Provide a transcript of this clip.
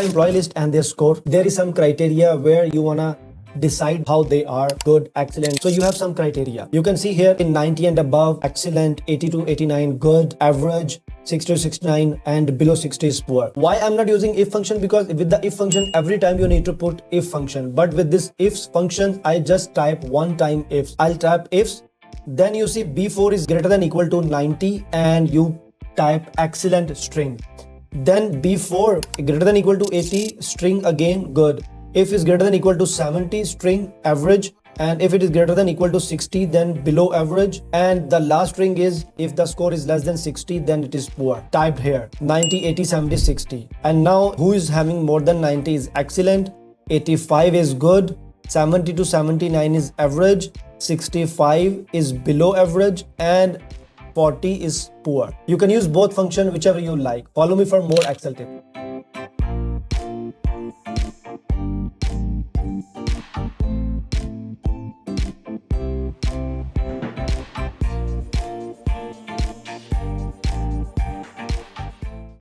an employee list and their score, there is some criteria where you wanna decide how they are: good, excellent. So you have some criteria. You can see here in 90 and above, excellent; 80 to 89, good; average, 60 to 69, and below 60 is poor. Why I'm not using if function? Because with the if function, every time you need to put if function. But with this ifs function, I just type one time ifs. I'll type ifs. Then you see B4 is greater than equal to 90 and you type excellent string. Then B4 greater than equal to 80 string again, good. If is greater than equal to 70 string average, and if it is greater than equal to 60 then below average, and the last string is if the score is less than 60 then it is poor. Typed here 90, 80, 70, 60. And now who is having more than 90 is excellent, 85 is good, 70 to 79 is average, 65 is below average, and 40 is poor. You can use both function whichever you like. Follow me for more Excel tips.